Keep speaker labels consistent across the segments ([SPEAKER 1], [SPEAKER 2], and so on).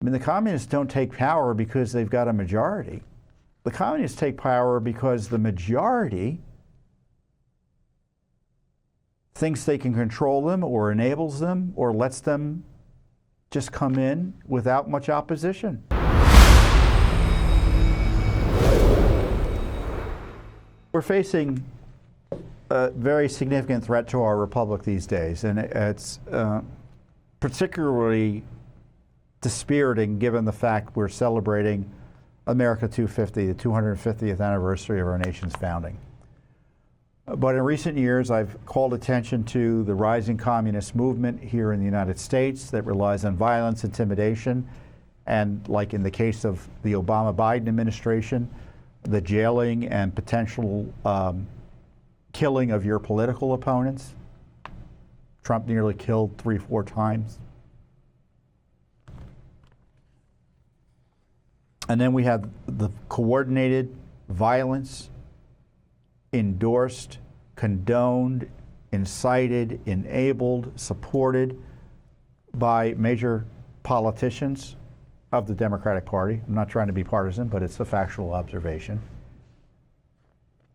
[SPEAKER 1] I mean, the communists don't take power because they've got a majority. The communists take power because the majority thinks they can control them or enables them or lets them just come in without much opposition. We're facing a very significant threat to our republic these days, and it's particularly dispiriting given the fact we're celebrating America 250, the 250th anniversary of our nation's founding. But in recent years, I've called attention to the rising communist movement here in the United States that relies on violence, intimidation, and, like in the case of the Obama-Biden administration, the jailing and potential killing of your political opponents. Trump nearly killed 3-4 times. And then we have the coordinated violence endorsed, condoned, incited, enabled, supported by major politicians of the Democratic Party. I'm not trying to be partisan, but it's a factual observation.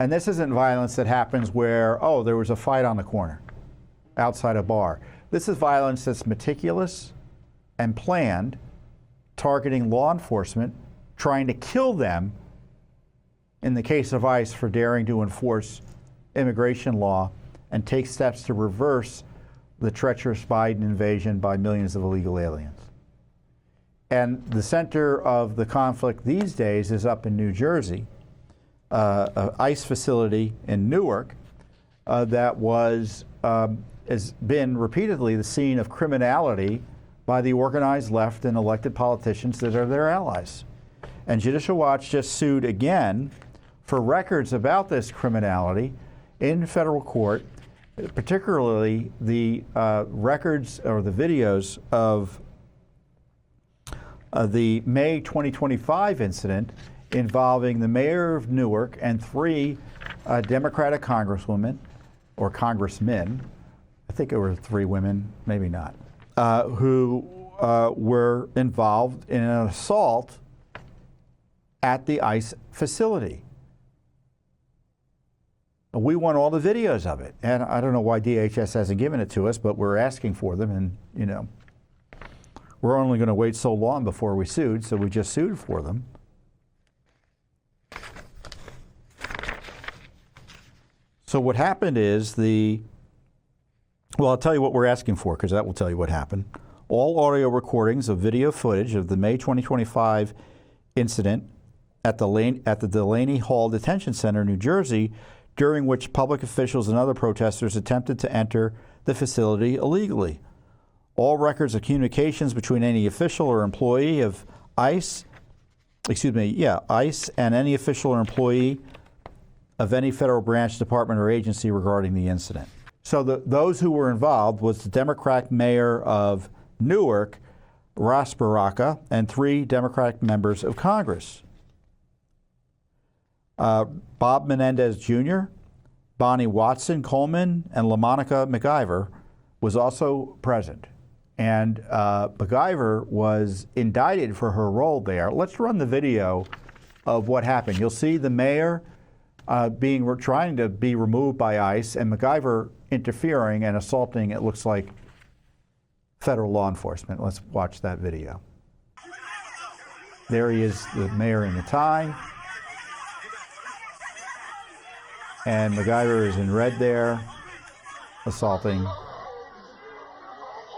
[SPEAKER 1] And this isn't violence that happens where, oh, there was a fight on the corner outside a bar. This is violence that's meticulous and planned, targeting law enforcement, trying to kill them in the case of ICE for daring to enforce immigration law and take steps to reverse the treacherous Biden invasion by millions of illegal aliens. And the center of the conflict these days is up in New Jersey, an ICE facility in Newark that has been repeatedly the scene of criminality by the organized left and elected politicians that are their allies. And Judicial Watch just sued again for records about this criminality in federal court, particularly the records or the videos of the May 2025 incident involving the mayor of Newark and 3 Democratic congresswomen or congressmen, I think it were 3 women, maybe not, who were involved in an assault at the ICE facility. We want all the videos of it, and I don't know why DHS hasn't given it to us, but we're asking for them, and you know, we're only going to wait so long before we sued, so we just sued for them. So what happened is well, I'll tell you what we're asking for, because that will tell you what happened. All audio recordings of video footage of the May 2025 incident at the Delaney Hall Detention Center, New Jersey, during which public officials and other protesters attempted to enter the facility illegally. All records of communications between any official or employee of ICE, ICE and any official or employee of any federal branch, department, or agency regarding the incident. So those who were involved was the Democratic mayor of Newark, Ras Baraka, and 3 Democratic members of Congress. Bob Menendez Jr., Bonnie Watson Coleman, and LaMonica MacGyver was also present. And MacGyver was indicted for her role there. Let's run the video of what happened. You'll see the mayor trying to be removed by ICE, and MacGyver interfering and assaulting, it looks like, federal law enforcement. Let's watch that video. There he is, the mayor in the tie. And MacGyver is in red there, assaulting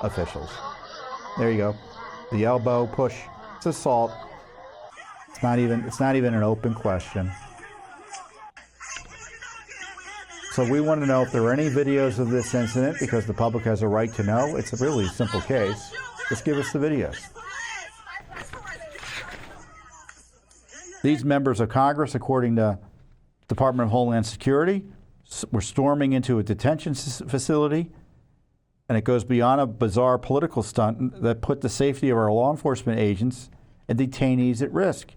[SPEAKER 1] officials. There you go. The elbow push. It's assault. It's not even an open question. So we want to know if there are any videos of this incident, because the public has a right to know. It's a really simple case. Just give us the videos. These members of Congress, according to Department of Homeland Security, were storming into a detention facility, and it goes beyond a bizarre political stunt that put the safety of our law enforcement agents and detainees at risk.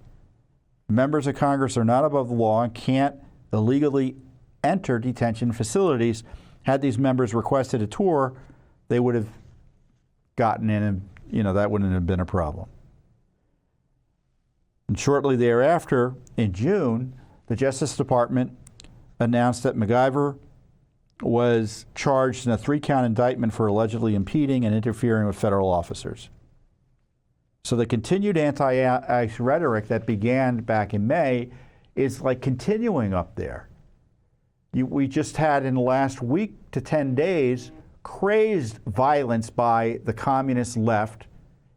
[SPEAKER 1] Members of Congress are not above the law and can't illegally enter detention facilities. Had these members requested a tour, they would have gotten in, and that wouldn't have been a problem. And shortly thereafter, in June, the Justice Department announced that MacGyver was charged in a 3-count indictment for allegedly impeding and interfering with federal officers. So the continued anti-ICE rhetoric that began back in May is like continuing up there. We just had in the last week to 10 days crazed violence by the communist left,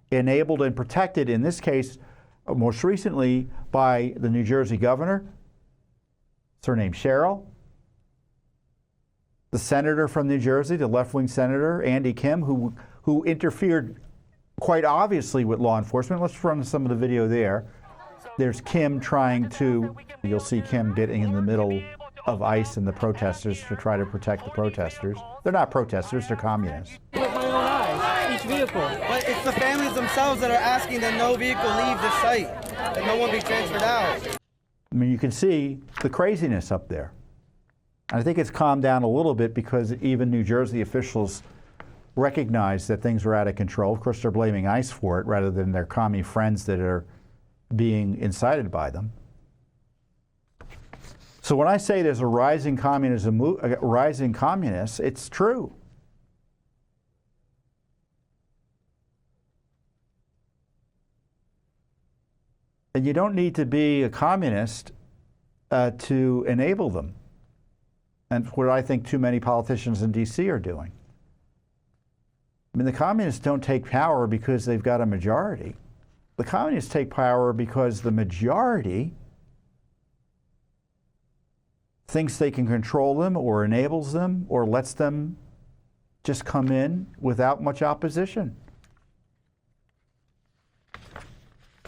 [SPEAKER 1] enabled and protected, in this case, most recently by the New Jersey governor, surnamed Cheryl, the senator from New Jersey, the left-wing senator, Andy Kim, who interfered quite obviously with law enforcement. Let's run some of the video there. There's Kim trying to, you'll see Kim getting in the middle of ICE and the protesters to try to protect the protesters. They're not protesters, they're communists.
[SPEAKER 2] With my own eyes, each vehicle.
[SPEAKER 3] But it's the families themselves that are asking that no vehicle leave the site, that no one be transferred out.
[SPEAKER 1] I mean, you can see the craziness up there. And I think it's calmed down a little bit because even New Jersey officials recognize that things are out of control. Of course, they're blaming ICE for it rather than their commie friends that are being incited by them. So when I say there's a rising communism, rising communists, it's true. And you don't need to be a communist to enable them. And what I think too many politicians in D.C. are doing. I mean, the communists don't take power because they've got a majority. The communists take power because the majority thinks they can control them or enables them or lets them just come in without much opposition.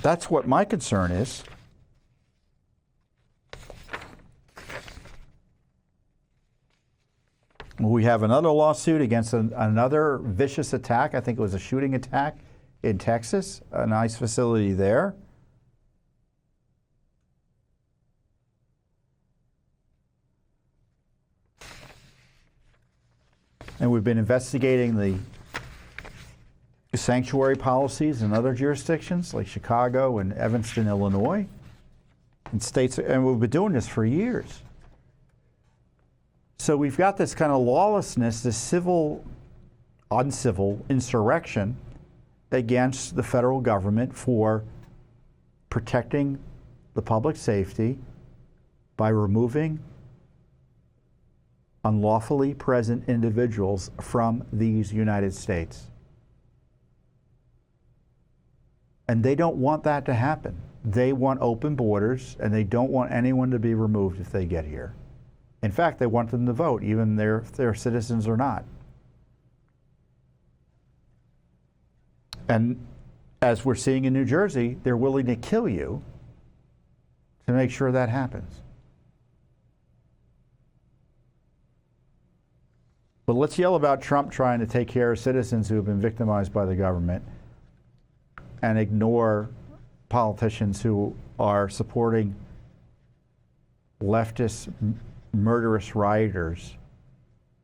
[SPEAKER 1] That's what my concern is. We have another lawsuit against another vicious attack. I think it was a shooting attack in Texas, an ICE facility there. And we've been investigating the sanctuary policies in other jurisdictions like Chicago and Evanston, Illinois, and states, and we've been doing this for years. So we've got this kind of lawlessness, this civil, uncivil insurrection against the federal government for protecting the public safety by removing unlawfully present individuals from these United States. And they don't want that to happen. They want open borders, and they don't want anyone to be removed if they get here. In fact, they want them to vote, even if they're citizens or not. And as we're seeing in New Jersey, they're willing to kill you to make sure that happens. But let's yell about Trump trying to take care of citizens who have been victimized by the government and ignore politicians who are supporting leftist, murderous rioters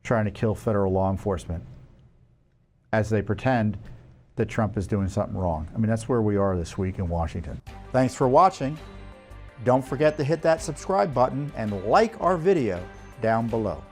[SPEAKER 1] trying to kill federal law enforcement as they pretend that Trump is doing something wrong. I mean, that's where we are this week in Washington. Thanks for watching. Don't forget to hit that subscribe button and like our video down below.